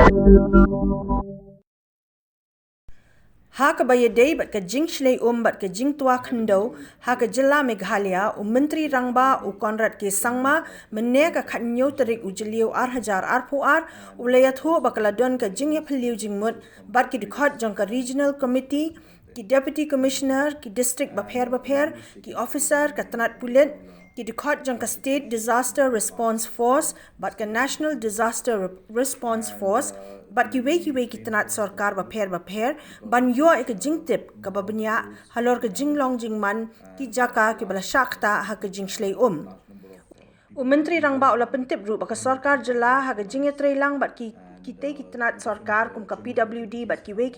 Ha ka bayadei bat ka jingshlei bat ka jingtwa khyndew ha ka Jylla Meghalaya Myntri Rangbah Conrad Sangma mynne ka khyndew tarik Jylliew hajar arpuar iathuh bakaladon ka phylliew jingmut bat ki dkhot jong ka regional committee ki deputy commissioner ki district bapher ki ophisar ka tnat pulit ki dkhot jong ka state disaster response force bat ka national disaster response force bat kiwei ki tnat Sorkar bapher ban yo ek jingtip kaba bniah halor ka jinglong jingman ki jaka ki bala shakta ha ka jingshlei Myntri Rangbah ula pentip ru baka Sorkar Jylla ha ka jingtrelang bat ki kita tnat Sorkar kum ka PWD bat kiwei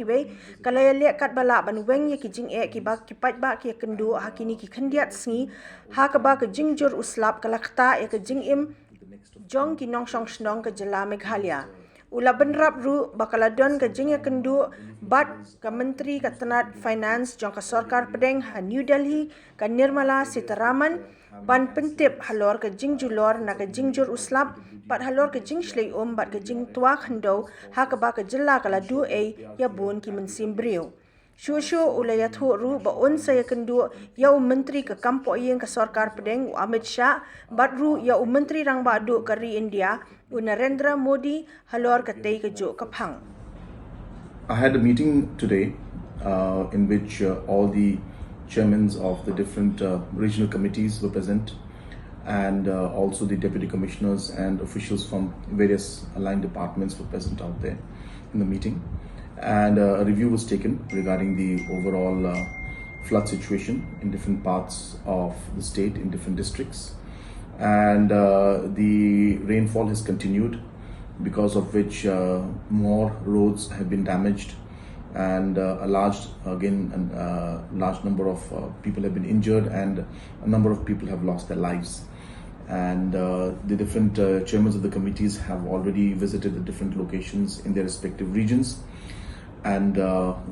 kalaya lek kat bala ban weng ye ki jing ki ba ki pat ba ki khyndew ha kini ki khyndiat sngi ha ka ba ka jingjur uslap kalakta ye ka jingim jong ki nong shong shnong ka Jylla Meghalaya ula benrap ru bakaladon ka jing khyndew bat ka menteri ka tnat finance jong ka Sorkar Pdeng ha New Delhi ka Nirmala Sitharaman ban pentip halor ka jingjulor na ka jingjur uslap bat halor ka jingshlei bat ka jingtwa khyndew ha ka ba ka Jylla kala du ya bun ki mensim brio Shushu ula iathuh ru ba unsa ya khyndew ya menteri ka kampo yeng ka Sorkar Pdeng Amit Shah bat ru ya Myntri Rangbah Duh ka India Narendra Modi halor ka tei ka jo kaphang. I had a meeting today in which all the chairmen of the different regional committees were present, and also the deputy commissioners and officials from various aligned departments were present out there in the meeting. And a review was taken regarding the overall flood situation in different parts of the state, in different districts. And the rainfall has continued, because of which more roads have been damaged, and a large number of people have been injured, and a number of people have lost their lives. And the different chairmen of the committees have already visited the different locations in their respective regions, and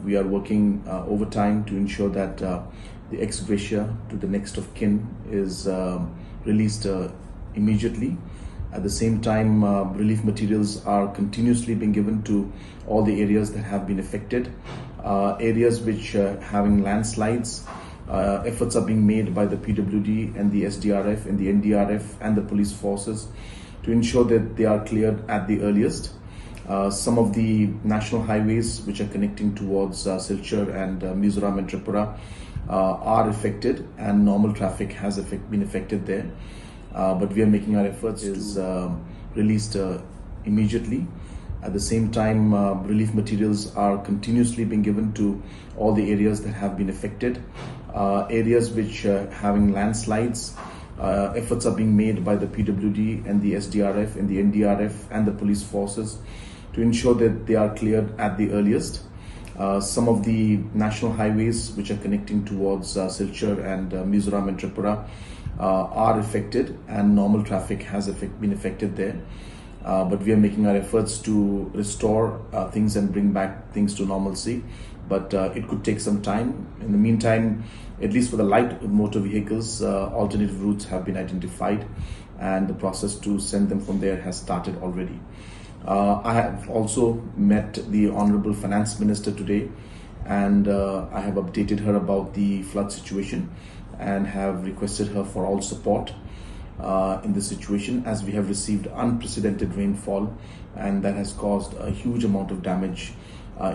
we are working overtime to ensure that the ex gratia to the next of kin is released immediately. At the same time, relief materials are continuously being given to all the areas that have been affected. Areas which having landslides, efforts are being made by the PWD and the SDRF and the NDRF and the police forces to ensure that they are cleared at the earliest. Some of the national highways which are connecting towards Silchar and Mizoram and Tripura are affected, and normal traffic has been affected there. But we are making our efforts is released immediately. At the same time, relief materials are continuously being given to all the areas that have been affected. Areas which having landslides, efforts are being made by the PWD and the SDRF and the NDRF and the police forces to ensure that they are cleared at the earliest. Some of the national highways which are connecting towards Silchar and Mizoram and Tripura are affected, and normal traffic has been affected there. But we are making our efforts to restore things and bring back things to normalcy. But it could take some time. In the meantime, at least for the light motor vehicles, alternative routes have been identified, and the process to send them from there has started already. I have also met the Honorable Finance Minister today, and I have updated her about the flood situation and have requested her for all support in this situation, as we have received unprecedented rainfall, and that has caused a huge amount of damage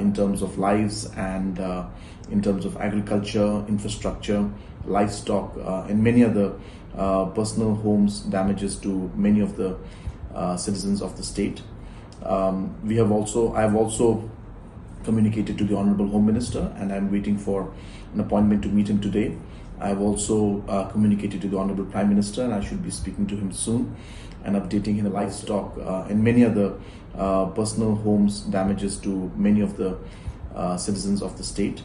in terms of lives and in terms of agriculture, infrastructure, livestock, and many other personal homes, damages to many of the citizens of the state. I have also communicated to the Honorable Home Minister, and I'm waiting for an appointment to meet him today. I have also communicated to the Honorable Prime Minister, and I should be speaking to him soon and updating him the livestock and many other personal homes, damages to many of the citizens of the state.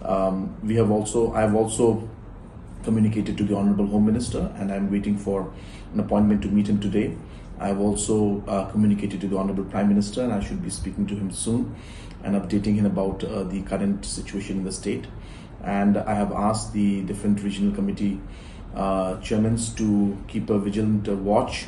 I have also communicated to the Honorable Home Minister, and I'm waiting for an appointment to meet him today. I have also communicated to the Honorable Prime Minister, and I should be speaking to him soon and updating him about the current situation in the state. And I have asked the different regional committee chairmen to keep a vigilant watch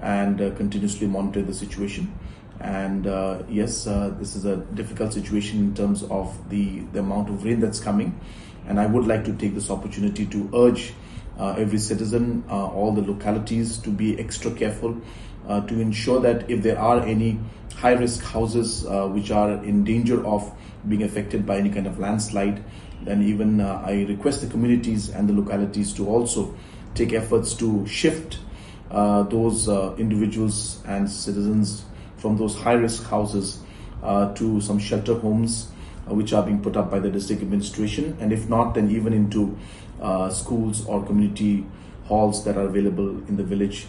and continuously monitor the situation. And yes, this is a difficult situation in terms of the amount of rain that's coming. And I would like to take this opportunity to urge every citizen, all the localities, to be extra careful to ensure that if there are any high-risk houses which are in danger of being affected by any kind of landslide, then even I request the communities and the localities to also take efforts to shift those individuals and citizens from those high-risk houses to some shelter homes which are being put up by the district administration, and if not, then even into schools or community halls that are available in the village,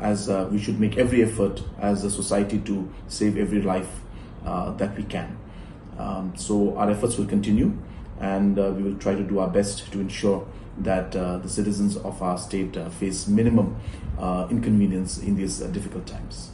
as we should make every effort as a society to save every life that we can. So our efforts will continue, and we will try to do our best to ensure that the citizens of our state face minimum inconvenience in these difficult times.